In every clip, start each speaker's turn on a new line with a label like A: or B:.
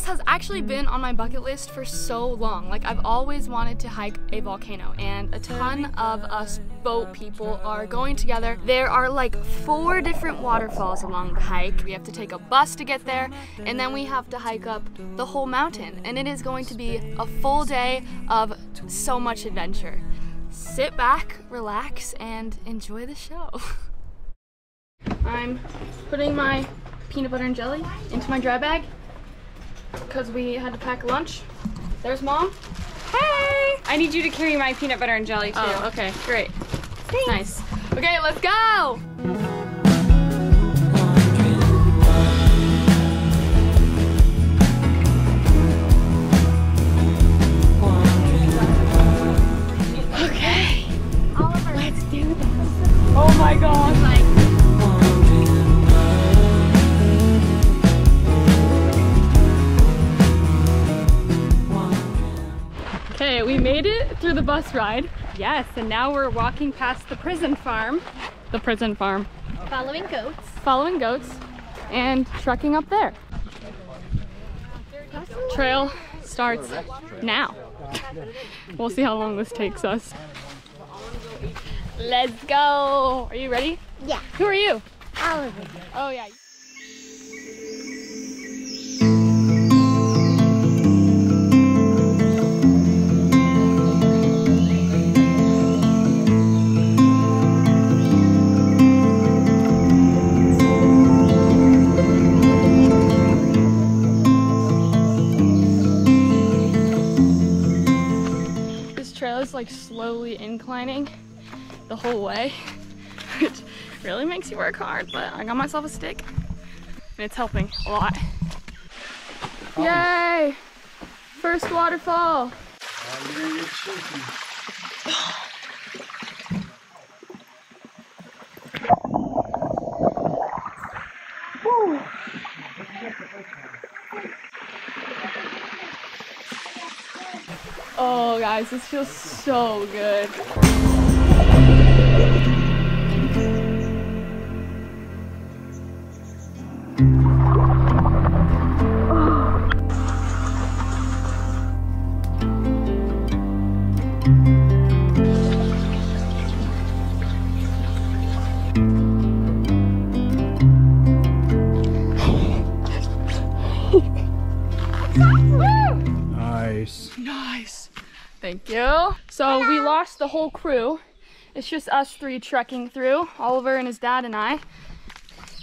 A: has actually been on my bucket list for so long. Like, I've always wanted to hike a volcano, and a ton of us boat people are going together. There are like 4 different waterfalls along the hike. We have to take a bus to get there, and then we have to hike up the whole mountain. And it is going to be a full day of so much adventure. Sit back, relax, and enjoy the show. I'm putting my peanut butter and jelly into my dry bag because we had to pack lunch. There's Mom. Hey!
B: I need you to carry my peanut butter and jelly too.
A: Oh, okay, great.
B: Thanks.
A: Nice. Okay, let's go! Okay, let's do this. Oh my god. Okay, we made it through the bus ride.
B: Yes, and now we're walking past the prison farm.
A: The prison farm.
C: Following goats.
A: Following goats and trekking up there. Trail starts now. We'll see how long this takes us. Let's go. Are you ready?
C: Yeah.
A: Who are you?
C: All of them.
A: Oh yeah. Is like slowly inclining the whole way, which really makes you work hard, but I got myself a stick and it's helping a lot. Yay! First waterfall! Woo. Oh guys, this feels so good.
D: Nice.
A: Nice. Thank you. So we lost the whole crew. It's just us 3 trekking through, Oliver and his dad and I.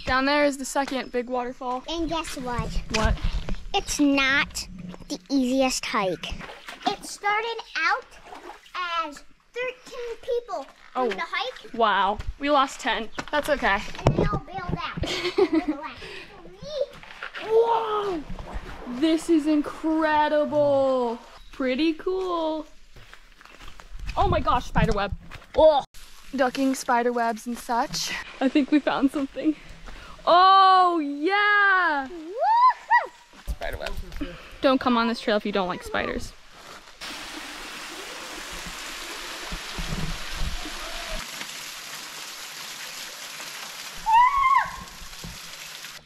A: Down there is the second big waterfall.
C: And guess what?
A: What?
C: It's not the easiest hike. It started out as 13 people on the hike.
A: Wow. We lost 10. That's okay.
C: And they all bailed out.
A: Whoa! This is incredible. Pretty cool. Oh my gosh, spider web. Oh, ducking spider webs and such. I think we found something. Oh yeah! Woohoo! Spider web. Don't come on this trail if you don't like spiders.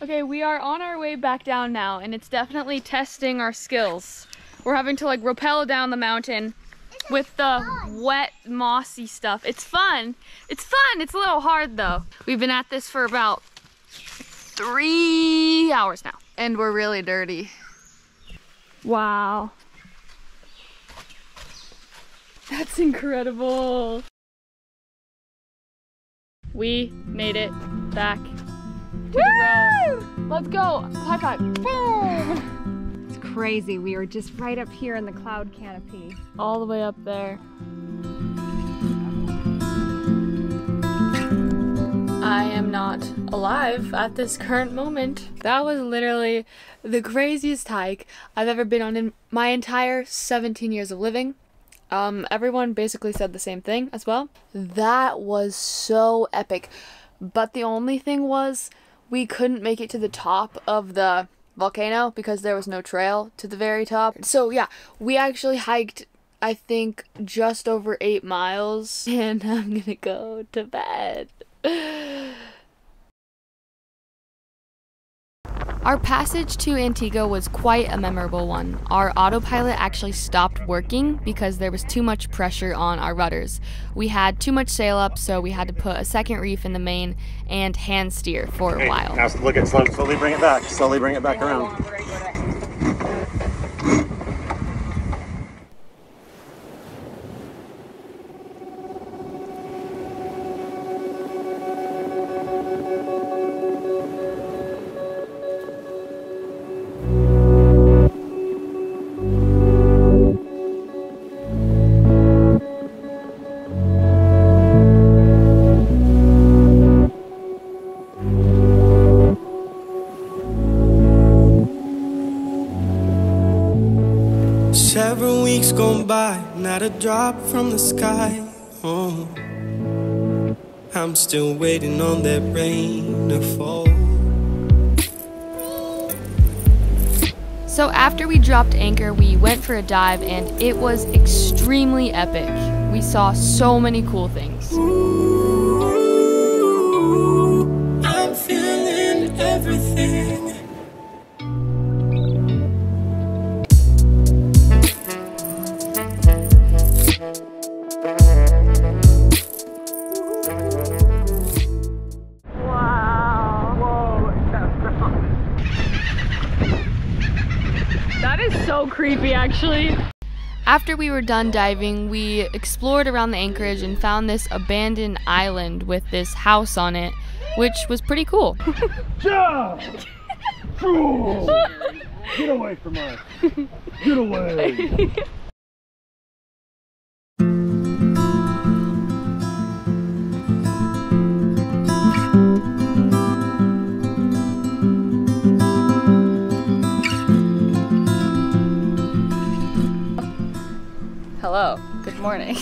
A: Okay, we are on our way back down now, and it's definitely testing our skills. We're having to like rappel down the mountain with the wet, mossy stuff. It's fun. It's fun. It's a little hard though. We've been at this for about 3 hours now, and we're really dirty. Wow. That's incredible. We made it back to the road. Let's go. High five. Boom.
B: It's crazy. We were just right up here in the cloud canopy.
A: All the way up there. I am not alive at this current moment. That was literally the craziest hike I've ever been on in my entire 17 years of living. Everyone basically said the same thing as well. That was so epic. But the only thing was we couldn't make it to the top of the volcano because there was no trail to the very top. So yeah, we actually hiked, I think, just over 8 miles, and I'm gonna go to bed. Our passage to Antigua was quite a memorable one. Our autopilot actually stopped working because there was too much pressure on our rudders. We had too much sail up, so we had to put a second reef in the main and hand steer for a while.
D: Now look at slowly bring it back. Slowly bring it back around.
E: Several weeks gone by, not a drop from the sky. Oh, I'm still waiting on that rain to fall.
A: So after we dropped anchor, we went for a dive and it was extremely epic. We saw so many cool things.
E: Ooh, I'm feeling everything.
A: That is so creepy, actually. After we were done diving, we explored around the anchorage and found this abandoned island with this house on it, which was pretty cool.
D: Get away from us! Get away!
A: Hello, good morning.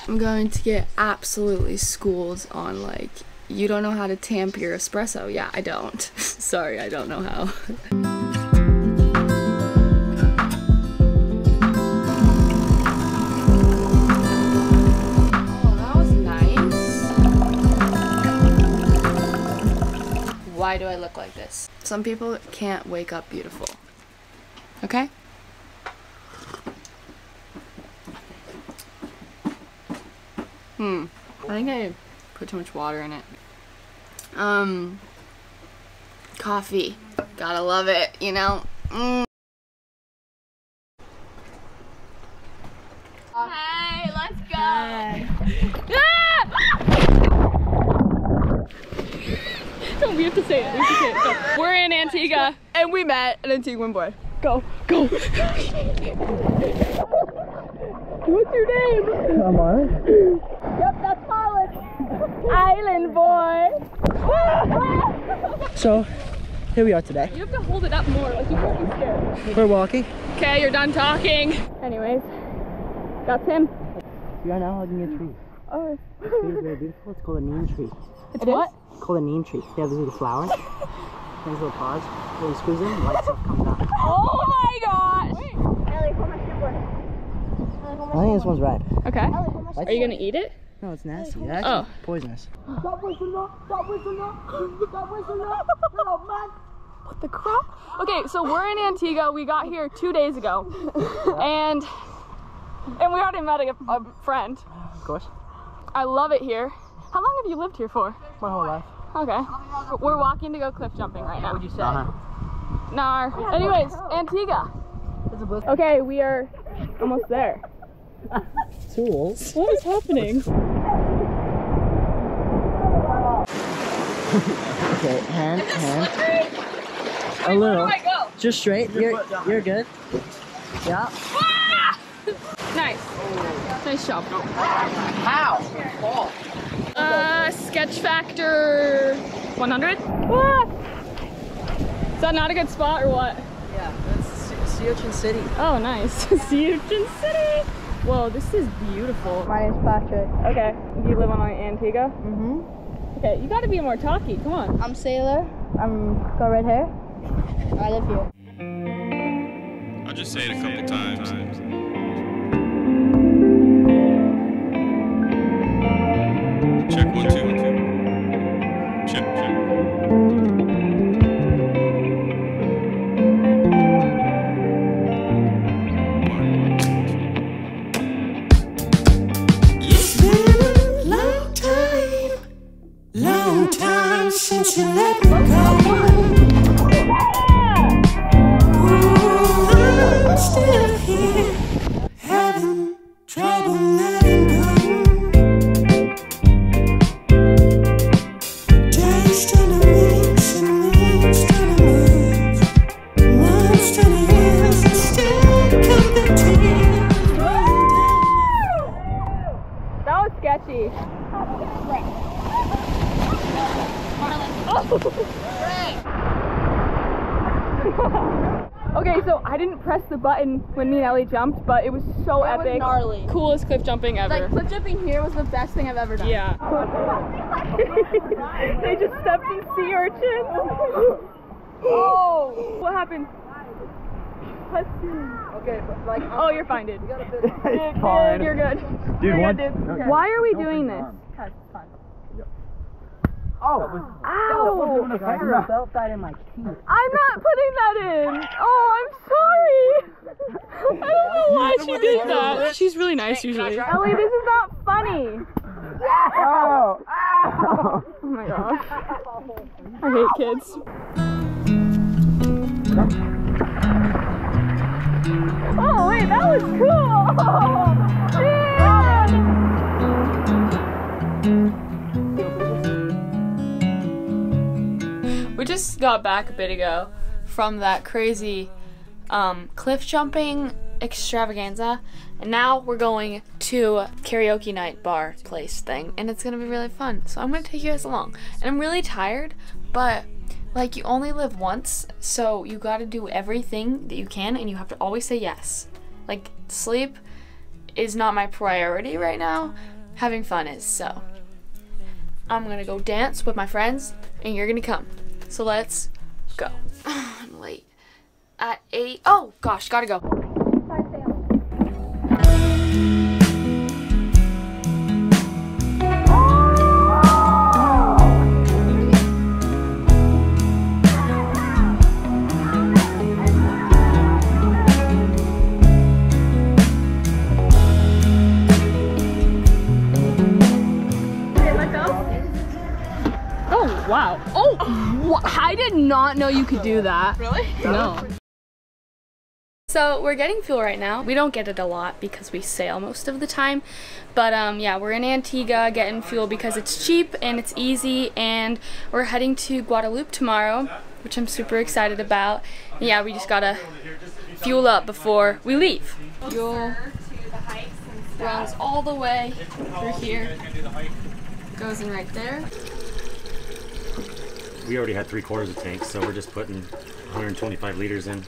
A: I'm going to get absolutely schooled on, like, you don't know how to tamp your espresso. Yeah, I don't. Sorry, I don't know how. Why do I look like this? Some people can't wake up beautiful. Okay? I think I put too much water in it. Coffee. Gotta love it, you know? Hey, let's go! No, we have to say it. We have to say it. Go. We're in Antigua, and we met an Antiguan boy. Go, go. What's your name?
D: Come on.
A: Yep, that's Holland. Island boy.
F: So, here we are today.
A: You have to hold it up more, like you can't be scared.
F: We're walking.
A: Okay, you're done talking. Anyways, that's him.
F: We are now hugging a tree.
A: Oh.
F: It's very beautiful. It's called a neem tree.
A: It's what?
F: It's called a neem tree. They have these little flowers. These little pods. When you squeeze them, white stuff comes out.
A: Oh my gosh!
C: Ellie, hold my skateboard.
F: I think this one's red.
A: Okay. Are you gonna eat it?
F: No, it's nasty. It's actually poisonous.
A: What the crap? Okay, so we're in Antigua. We got here 2 days ago, and we already met a friend.
F: Of course.
A: I love it here. How long have you lived here for?
F: My whole life.
A: Okay. We're walking to go cliff jumping right now.
F: What would you say?
A: Nar. Anyways, Antigua. Okay, we are almost there.
F: Tools.
A: What is happening?
F: Okay, hand. A little. Just straight. You're good. Yeah.
A: Nice. Nice job.
F: How?
A: Sketch factor 100? Ah! Is that not a good spot or what?
F: Yeah, that's Sea Urchin City.
A: Oh, nice. Sea Urchin City. Whoa, this is beautiful.
B: My name's Patrick.
A: Okay. Do you live on Antigua?
B: Mm-hmm.
A: Okay, you gotta be more talky. Come on.
B: I'm Sailor. Got red hair. I live here.
E: I
G: I'll just say it a couple times. Check 1, 2, 1, 2. Check, check.
E: It's been a long time since you let me go. Ooh, I'm still here, having trouble letting go. Days turn to weeks and weeks turn to months, months turn to years, and still come the tears rolling down.
A: That was sketchy. Okay, so I didn't press the button when me and Ellie jumped, but it was so epic. Was gnarly. Coolest cliff jumping ever. Like, cliff jumping here was the best thing I've ever done. Yeah. They just stepped in sea urchins. Oh! What happened? Let's see. Okay, like. Oh, you're fine, dude.
F: It's fine.
A: You're good.
F: Dude,
A: you're good, dude.
F: Okay.
A: Why are we doing this?
F: Because it's fun. Oh! Ow! I felt that in my teeth.
A: I'm not putting that in. Oh, I'm sorry. I don't know why she did that. She's really nice usually. Ellie, this is not funny.
F: Oh!
A: Oh my gosh. I hate kids. Oh wait, that was cool. Yeah. We just got back a bit ago from that crazy cliff jumping extravaganza, and now we're going to karaoke night bar place thing, and it's gonna be really fun. So I'm gonna take you guys along, and I'm really tired, but like, you only live once, so you gotta do everything that you can, and you have to always say yes. Like, sleep is not my priority right now. Having fun is. So I'm gonna go dance with my friends, and you're gonna come. So let's go. I'm late. At 8. Oh gosh, gotta go. Wow. Oh, I did not know you could do that. Really? No. So we're getting fuel right now. We don't get it a lot because we sail most of the time. But yeah, we're in Antigua getting fuel because it's cheap and it's easy, and we're heading to Guadalupe tomorrow, which I'm super excited about. And yeah, we just gotta fuel up before we leave. Fuel runs all the way through here. Goes in right there.
H: We already had 3/4 of the tank, so we're just putting 125 liters in.